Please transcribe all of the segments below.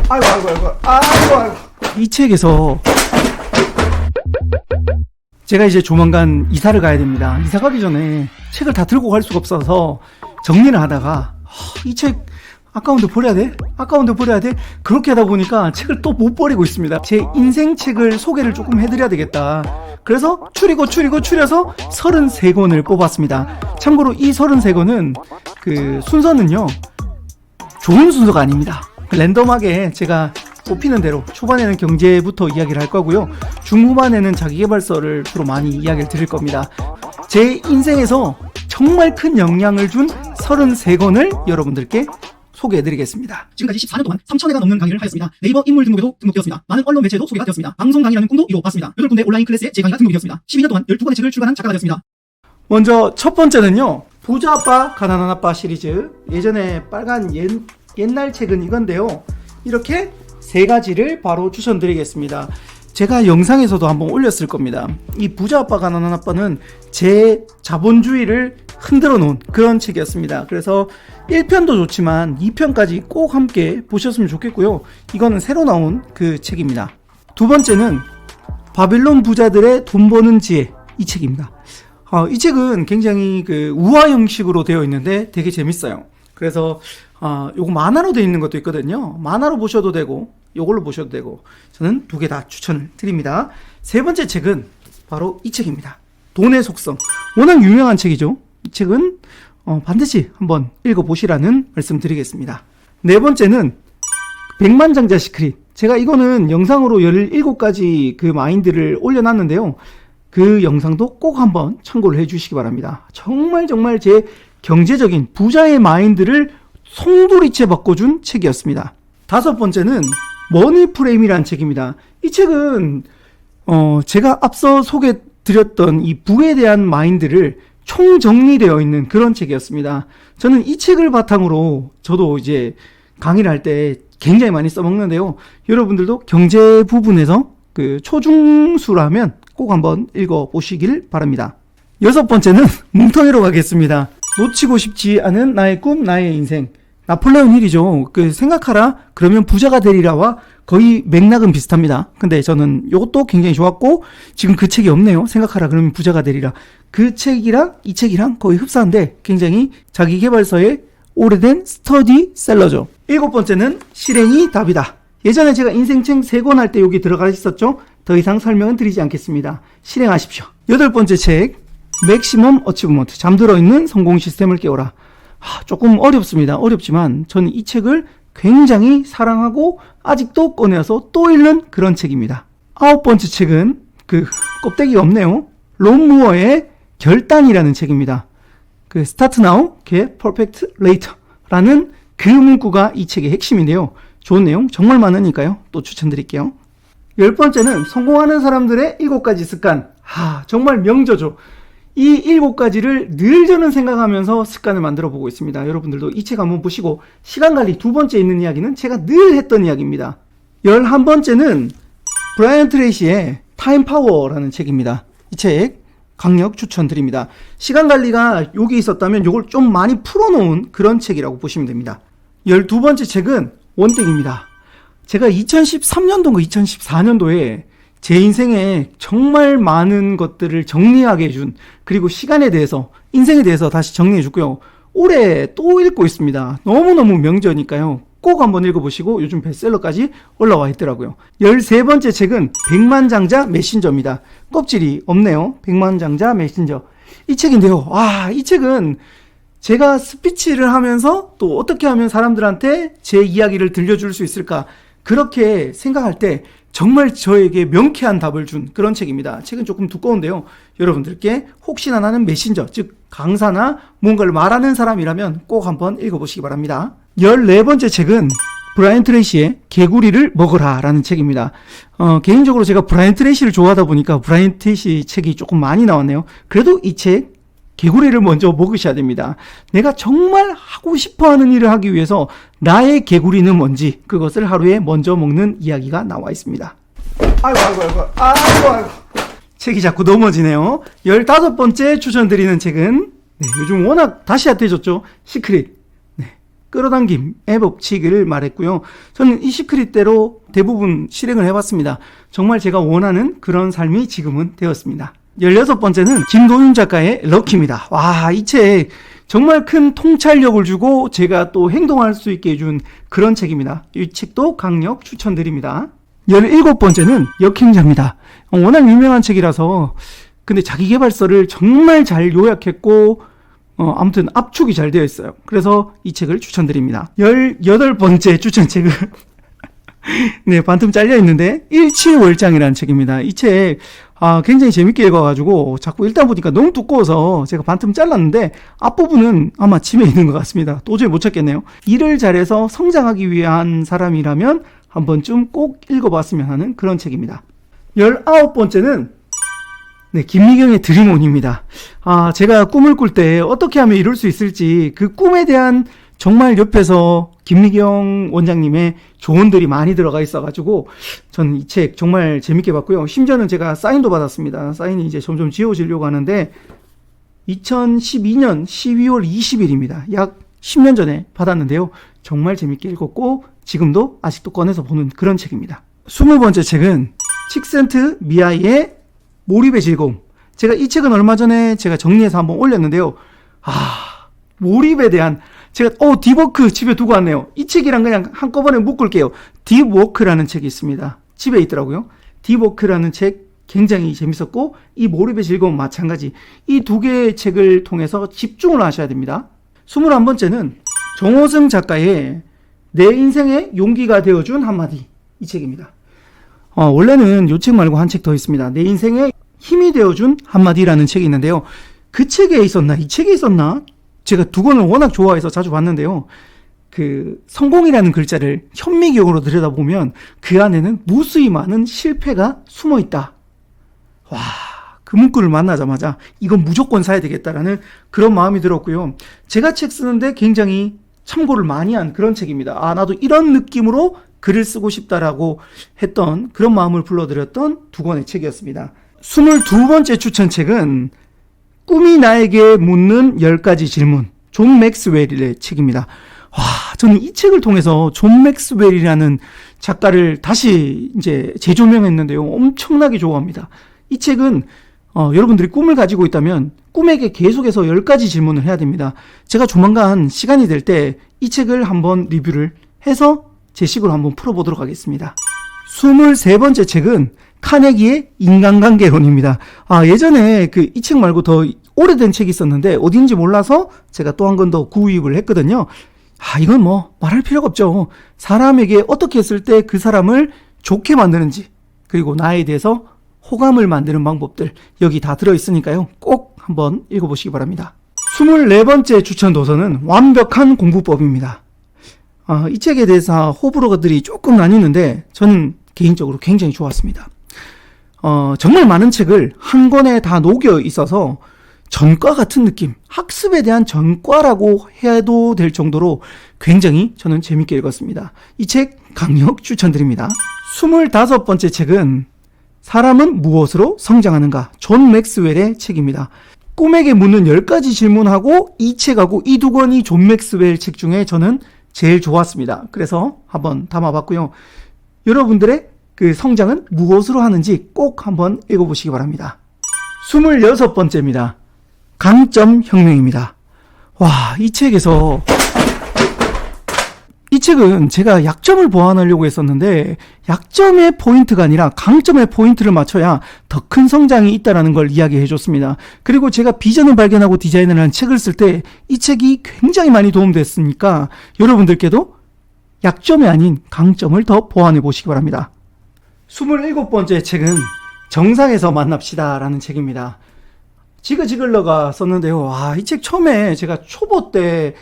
아이고. 이 책에서 제가 이제 조만간 이사를 가야 됩니다. 이사 가기 전에 책을 다 들고 갈 수가 없어서 정리를 하다가 이 책 아까운데 버려야 돼? 그렇게 하다 보니까 책을 또 못 버리고 있습니다. 제 인생 책을 소개를 조금 해드려야 되겠다. 그래서 추려서 33권을 뽑았습니다. 참고로 이 33권은 그 순서는요, 좋은 순서가 아닙니다. 랜덤하게 제가 뽑히는 대로 초반에는 경제부터 이야기를 할 거고요, 중후반에는 자기계발서를 주로 많이 이야기를 드릴 겁니다. 제 인생에서 정말 큰 영향을 준 33권을 여러분들께 소개해드리겠습니다. 지금까지 14년 동안 3,000회가 넘는 강의를 하였습니다. 네이버 인물 등록에도 등록되었습니다. 많은 언론 매체에도 소개가 되었습니다. 방송 강의라는 꿈도 이루어봤습니다. 8군데 온라인 클래스에 제 강의가 등록되었습니다. 12년 동안 12권의 책을 출간한 작가가 되었습니다. 먼저 첫 번째는요, 부자 아빠 가난한 아빠 시리즈. 예전에 빨간 옛날 책은 이건데요, 이렇게 세 가지를 바로 추천드리겠습니다. 제가 영상에서도 한번 올렸을 겁니다. 이 부자 아빠 가난한 아빠는 제 자본주의를 흔들어 놓은 그런 책이었습니다. 그래서 1편도 좋지만 2편까지 꼭 함께 보셨으면 좋겠고요. 이거는 새로 나온 그 책입니다. 두 번째는 바빌론 부자들의 돈 버는 지혜, 이 책입니다. 이 책은 굉장히 그 우화 형식으로 되어 있는데 되게 재밌어요. 그래서 요거 만화로 되어 있는 것도 있거든요. 만화로 보셔도 되고 요걸로 보셔도 되고, 저는 두 개 다 추천을 드립니다. 세 번째 책은 바로 이 책입니다. 돈의 속성. 워낙 유명한 책이죠. 이 책은 반드시 한번 읽어보시라는 말씀 드리겠습니다. 네 번째는 백만장자 시크릿. 제가 이거는 영상으로 17가지 그 마인드를 올려놨는데요, 그 영상도 꼭 한번 참고를 해주시기 바랍니다. 정말 제 경제적인 부자의 마인드를 송두리째 바꿔준 책이었습니다. 다섯 번째는 머니프레임이라는 책입니다. 이 책은 제가 앞서 소개드렸던 이 부에 대한 마인드를 총정리되어 있는 그런 책이었습니다. 저는 이 책을 바탕으로 저도 이제 강의를 할 때 굉장히 많이 써먹는데요, 여러분들도 경제 부분에서 그 초중수라면 꼭 한번 읽어보시길 바랍니다. 여섯 번째는 뭉텅이로 가겠습니다. 놓치고 싶지 않은 나의 꿈, 나의 인생. 나폴레옹 힐이죠. 그 생각하라 그러면 부자가 되리라와 거의 맥락은 비슷합니다. 근데 저는 이것도 굉장히 좋았고, 지금 그 책이 없네요. 생각하라 그러면 부자가 되리라. 그 책이랑 이 책이랑 거의 흡사한데 굉장히 자기계발서의 오래된 스터디셀러죠. 일곱 번째는 실행이 답이다. 예전에 제가 인생책 3권 할 때 여기 들어가 있었죠. 더 이상 설명은 드리지 않겠습니다. 실행하십시오. 여덟 번째 책, 맥시멈 어치브먼트. 잠들어 있는 성공 시스템을 깨워라. 조금 어렵습니다. 어렵지만 저는 이 책을 굉장히 사랑하고 아직도 꺼내서 또 읽는 그런 책입니다. 아홉 번째 책은 그 껍데기가 없네요. 론 무어의 결단이라는 책입니다. 그 Start Now, Get Perfect Later라는 그 문구가 이 책의 핵심인데요. 좋은 내용 정말 많으니까요, 또 추천드릴게요. 열 번째는 성공하는 사람들의 7가지 습관. 정말 명저죠. 이 7가지를 늘 저는 생각하면서 습관을 만들어 보고 있습니다. 여러분들도 이 책 한번 보시고, 시간관리 두 번째 있는 이야기는 제가 늘 했던 이야기입니다. 11번째는 브라이언 트레이시의 타임 파워라는 책입니다. 이 책 강력 추천드립니다. 시간관리가 여기 있었다면 이걸 좀 많이 풀어놓은 그런 책이라고 보시면 됩니다. 12번째 책은 원땡입니다. 제가 2013년도인가 2014년도에 제 인생에 정말 많은 것들을 정리하게 해준, 그리고 시간에 대해서, 인생에 대해서 다시 정리해 주고요, 올해 또 읽고 있습니다. 너무너무 명저니까요, 꼭 한번 읽어보시고, 요즘 베스트셀러까지 올라와 있더라고요. 13번째 책은 백만장자 메신저입니다. 껍질이 없네요. 백만장자 메신저. 이 책인데요, 이 책은 제가 스피치를 하면서 또 어떻게 하면 사람들한테 제 이야기를 들려줄 수 있을까, 그렇게 생각할 때 정말 저에게 명쾌한 답을 준 그런 책입니다. 책은 조금 두꺼운데요, 여러분들께 혹시나 나는 메신저, 즉 강사나 뭔가를 말하는 사람이라면 꼭 한번 읽어보시기 바랍니다. 14번째 책은 브라이언 트레이시의 개구리를 먹어라 라는 책입니다. 개인적으로 제가 브라이언 트레이시를 좋아하다 보니까 브라이언 트레이시 책이 조금 많이 나왔네요. 그래도 이 책, 개구리를 먼저 먹으셔야 됩니다. 내가 정말 하고 싶어하는 일을 하기 위해서 나의 개구리는 뭔지, 그것을 하루에 먼저 먹는 이야기가 나와 있습니다. 아이고. 책이 자꾸 넘어지네요. 15번째 추천드리는 책은 요즘 워낙 다시 핫해졌죠. 시크릿. 끌어당김의 법칙을 말했고요. 저는 이 시크릿대로 대부분 실행을 해봤습니다. 정말 제가 원하는 그런 삶이 지금은 되었습니다. 16번째는 김도윤 작가의 럭키입니다. 와, 이 책 정말 큰 통찰력을 주고 제가 또 행동할 수 있게 해준 그런 책입니다. 이 책도 강력 추천드립니다. 17번째는 역행자입니다. 워낙 유명한 책이라서 근데 자기계발서를 정말 잘 요약했고 아무튼 압축이 잘 되어 있어요. 그래서 이 책을 추천드립니다. 18번째 추천책은 네, 반틈 잘려 있는데 일치월장이라는 책입니다. 이 책 굉장히 재밌게 읽어가지고 자꾸 읽다 보니까 너무 두꺼워서 제가 반틈 잘랐는데 앞부분은 아마 집에 있는 것 같습니다. 도저히 못 찾겠네요. 일을 잘해서 성장하기 위한 사람이라면 한 번쯤 꼭 읽어봤으면 하는 그런 책입니다. 19번째는 네, 김미경의 드림온입니다. 제가 꿈을 꿀 때 어떻게 하면 이룰 수 있을지 그 꿈에 대한 정말 옆에서 김미경 원장님의 조언들이 많이 들어가 있어가지고 저는 이 책 정말 재밌게 봤고요. 심지어는 제가 사인도 받았습니다. 사인이 이제 점점 지워지려고 하는데 2012년 12월 20일입니다. 약 10년 전에 받았는데요. 정말 재밌게 읽었고 지금도 아직도 꺼내서 보는 그런 책입니다. 20번째 책은 칙센트 미아이의 몰입의 즐거움. 제가 이 책은 얼마 전에 제가 정리해서 한번 올렸는데요. 몰입에 대한 제가 딥워크 집에 두고 왔네요. 이 책이랑 그냥 한꺼번에 묶을게요. 딥워크라는 책이 있습니다. 집에 있더라고요. 딥워크라는 책 굉장히 재밌었고 이 몰입의 즐거움 마찬가지. 이 두 개의 책을 통해서 집중을 하셔야 됩니다. 21번째는 정호승 작가의 내 인생의 용기가 되어준 한마디. 이 책입니다. 원래는 이 책 말고 한 책 더 있습니다. 내 인생의 힘이 되어준 한마디라는 책이 있는데요. 그 책에 있었나? 이 책에 있었나? 제가 두 권을 워낙 좋아해서 자주 봤는데요. 그 성공이라는 글자를 현미경으로 들여다보면 그 안에는 무수히 많은 실패가 숨어 있다. 와, 그 문구를 만나자마자 이건 무조건 사야 되겠다라는 그런 마음이 들었고요. 제가 책 쓰는데 굉장히 참고를 많이 한 그런 책입니다. 나도 이런 느낌으로 글을 쓰고 싶다라고 했던 그런 마음을 불러들였던 두 권의 책이었습니다. 22번째 추천책은 꿈이 나에게 묻는 10가지 질문. 존 맥스웰의 책입니다. 저는 이 책을 통해서 존 맥스웰이라는 작가를 다시 이제 재조명했는데요. 엄청나게 좋아합니다. 이 책은 여러분들이 꿈을 가지고 있다면 꿈에게 계속해서 10가지 질문을 해야 됩니다. 제가 조만간 시간이 될 때 이 책을 한번 리뷰를 해서 제 식으로 한번 풀어보도록 하겠습니다. 23번째 책은 카네기의 인간관계론입니다. 예전에 이 책 말고 더 오래된 책이 있었는데 어딘지 몰라서 제가 또 한 권 더 구입을 했거든요. 이건 뭐 말할 필요가 없죠. 사람에게 어떻게 했을 때 그 사람을 좋게 만드는지 그리고 나에 대해서 호감을 만드는 방법들 여기 다 들어있으니까요. 꼭 한번 읽어보시기 바랍니다. 24번째 추천 도서는 완벽한 공부법입니다. 이 책에 대해서 호불호가들이 조금 나뉘는데 저는 개인적으로 굉장히 좋았습니다. 정말 많은 책을 한 권에 다 녹여 있어서 전과 같은 느낌, 학습에 대한 전과라고 해도 될 정도로 굉장히 저는 재밌게 읽었습니다. 이 책 강력 추천드립니다. 25번째 책은 사람은 무엇으로 성장하는가? 존 맥스웰의 책입니다. 꿈에게 묻는 10가지 질문하고 이 책하고 이 두 권이 존 맥스웰 책 중에 저는 제일 좋았습니다. 그래서 한번 담아봤고요. 여러분들의 그 성장은 무엇으로 하는지 꼭 한번 읽어보시기 바랍니다. 26번째입니다. 강점 혁명입니다. 이 책에서 이 책은 제가 약점을 보완하려고 했었는데 약점의 포인트가 아니라 강점의 포인트를 맞춰야 더 큰 성장이 있다는 걸 이야기해 줬습니다. 그리고 제가 비전을 발견하고 디자인을 하는 책을 쓸 때 이 책이 굉장히 많이 도움됐으니까 여러분들께도 약점이 아닌 강점을 더 보완해 보시기 바랍니다. 27번째 책은 정상에서 만납시다 라는 책입니다. 지그지글러가 썼는데요. 이 책 처음에 제가 초보 때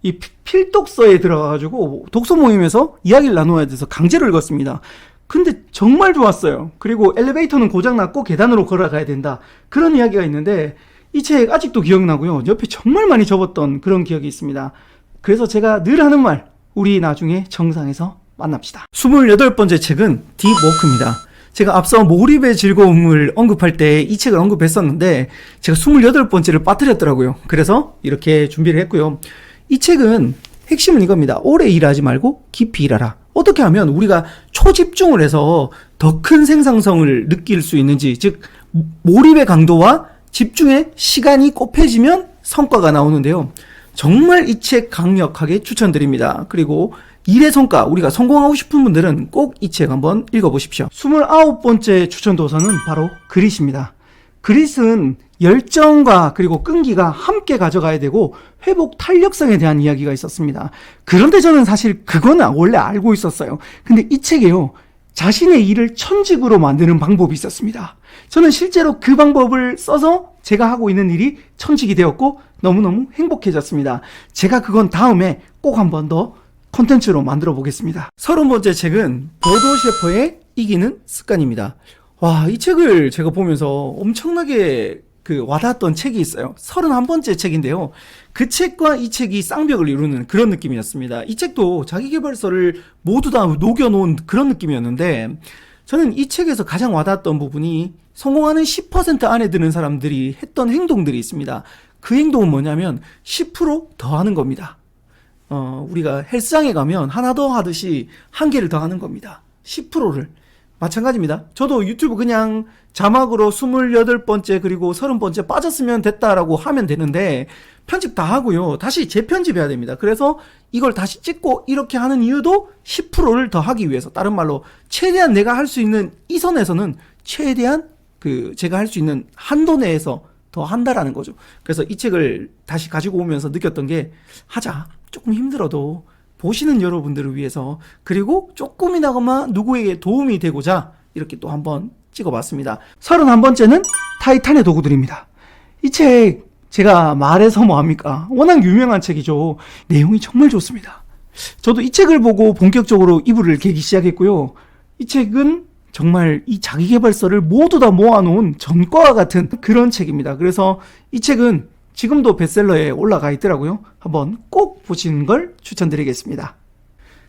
이 필독서에 들어가가지고 독서 모임에서 이야기를 나눠야 돼서 강제로 읽었습니다. 근데 정말 좋았어요. 그리고 엘리베이터는 고장났고 계단으로 걸어가야 된다. 그런 이야기가 있는데 이 책 아직도 기억나고요. 옆에 정말 많이 접었던 그런 기억이 있습니다. 그래서 제가 늘 하는 말, 우리 나중에 정상에서 만납시다. 28번째 책은 딥워크입니다. 제가 앞서 몰입의 즐거움을 언급할 때 이 책을 언급했었는데 제가 28번째를 빠뜨렸더라고요. 그래서 이렇게 준비를 했고요. 이 책은 핵심은 이겁니다. 오래 일하지 말고 깊이 일하라. 어떻게 하면 우리가 초집중을 해서 더 큰 생산성을 느낄 수 있는지, 즉 몰입의 강도와 집중의 시간이 곱해지면 성과가 나오는데요. 정말 이 책 강력하게 추천드립니다. 그리고 일의 성과, 우리가 성공하고 싶은 분들은 꼭 이 책 한번 읽어보십시오. 29번째 추천 도서는 바로 그릿입니다. 그릿은 열정과 그리고 끈기가 함께 가져가야 되고 회복 탄력성에 대한 이야기가 있었습니다. 그런데 저는 사실 그거는 원래 알고 있었어요. 근데 이 책에요, 자신의 일을 천직으로 만드는 방법이 있었습니다. 저는 실제로 그 방법을 써서 제가 하고 있는 일이 천직이 되었고 너무너무 행복해졌습니다. 제가 그건 다음에 꼭 한 번 더 콘텐츠로 만들어 보겠습니다. 30번째 책은 보도 셰퍼의 이기는 습관입니다. 와, 이 책을 제가 보면서 엄청나게 와닿았던 책이 있어요. 31번째 책인데요. 그 책과 이 책이 쌍벽을 이루는 그런 느낌이었습니다. 이 책도 자기계발서를 모두 다 녹여놓은 그런 느낌이었는데, 저는 이 책에서 가장 와닿았던 부분이 성공하는 10% 안에 드는 사람들이 했던 행동들이 있습니다. 그 행동은 뭐냐면 10% 더 하는 겁니다. 우리가 헬스장에 가면 하나 더 하듯이 한 개를 더 하는 겁니다. 10%를. 마찬가지입니다. 저도 유튜브 그냥 자막으로 28번째 그리고 30번째 빠졌으면 됐다라고 하면 되는데 편집 다 하고요. 다시 재편집해야 됩니다. 그래서 이걸 다시 찍고 이렇게 하는 이유도 10%를 더 하기 위해서, 다른 말로 최대한 내가 할 수 있는 이 선에서는 최대한 제가 할 수 있는 한도 내에서 더 한다라는 거죠. 그래서 이 책을 다시 가지고 오면서 느꼈던 게, 하자. 조금 힘들어도 보시는 여러분들을 위해서, 그리고 조금이나마 누구에게 도움이 되고자 이렇게 또 한번 찍어봤습니다. 31번째는 타이탄의 도구들입니다. 이 책 제가 말해서 뭐합니까? 워낙 유명한 책이죠. 내용이 정말 좋습니다. 저도 이 책을 보고 본격적으로 이불을 개기 시작했고요. 이 책은 정말 이 자기계발서를 모두 다 모아놓은 전과와 같은 그런 책입니다. 그래서 이 책은 지금도 베스트셀러에 올라가 있더라고요. 한번 꼭 보시는 걸 추천드리겠습니다.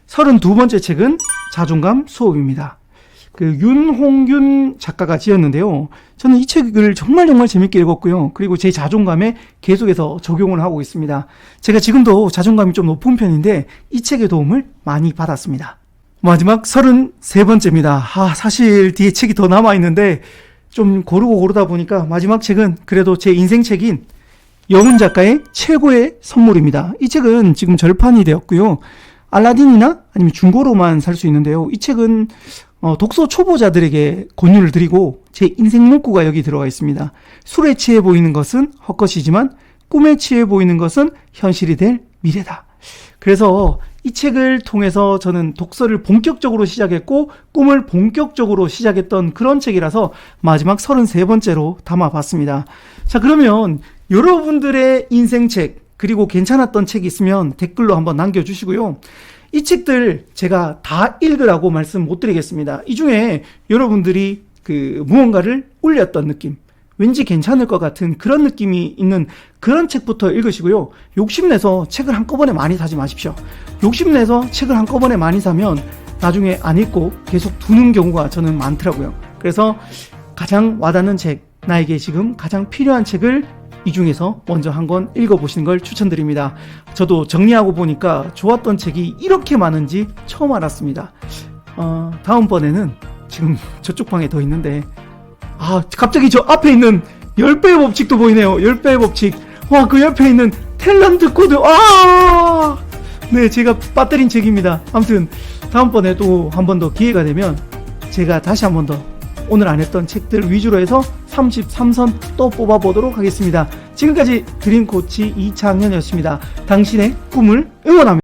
32번째 책은 자존감 수업입니다. 윤홍균 작가가 지었는데요. 저는 이 책을 정말 재밌게 읽었고요. 그리고 제 자존감에 계속해서 적용을 하고 있습니다. 제가 지금도 자존감이 좀 높은 편인데 이 책의 도움을 많이 받았습니다. 마지막 33번째입니다. 사실 뒤에 책이 더 남아있는데 좀 고르다 보니까 마지막 책은 그래도 제 인생 책인 여운 작가의 최고의 선물입니다. 이 책은 지금 절판이 되었고요. 알라딘이나 아니면 중고로만 살 수 있는데요. 이 책은 독서 초보자들에게 권유를 드리고 제 인생 문구가 여기 들어가 있습니다. 술에 취해 보이는 것은 헛것이지만 꿈에 취해 보이는 것은 현실이 될 미래다. 그래서 이 책을 통해서 저는 독서를 본격적으로 시작했고 꿈을 본격적으로 시작했던 그런 책이라서 마지막 33번째로 담아봤습니다. 자, 그러면 여러분들의 인생책 그리고 괜찮았던 책이 있으면 댓글로 한번 남겨주시고요. 이 책들 제가 다 읽으라고 말씀 못 드리겠습니다. 이 중에 여러분들이 무언가를 올렸던 느낌, 왠지 괜찮을 것 같은 그런 느낌이 있는 그런 책부터 읽으시고요. 욕심내서 책을 한꺼번에 많이 사지 마십시오. 욕심내서 책을 한꺼번에 많이 사면 나중에 안 읽고 계속 두는 경우가 저는 많더라고요. 그래서 가장 와닿는 책, 나에게 지금 가장 필요한 책을 이 중에서 먼저 한 권 읽어보시는 걸 추천드립니다. 저도 정리하고 보니까 좋았던 책이 이렇게 많은지 처음 알았습니다. 다음번에는 지금 저쪽 방에 더 있는데 갑자기 저 앞에 있는 10배의 법칙도 보이네요. 10배의 법칙. 그 옆에 있는 탤런트 코드. 네, 제가 빠뜨린 책입니다. 아무튼 다음번에 또 한 번 더 기회가 되면 제가 다시 한 번 더 오늘 안 했던 책들 위주로 해서 33선 또 뽑아보도록 하겠습니다. 지금까지 드림코치 이창현이었습니다. 당신의 꿈을 응원합니다.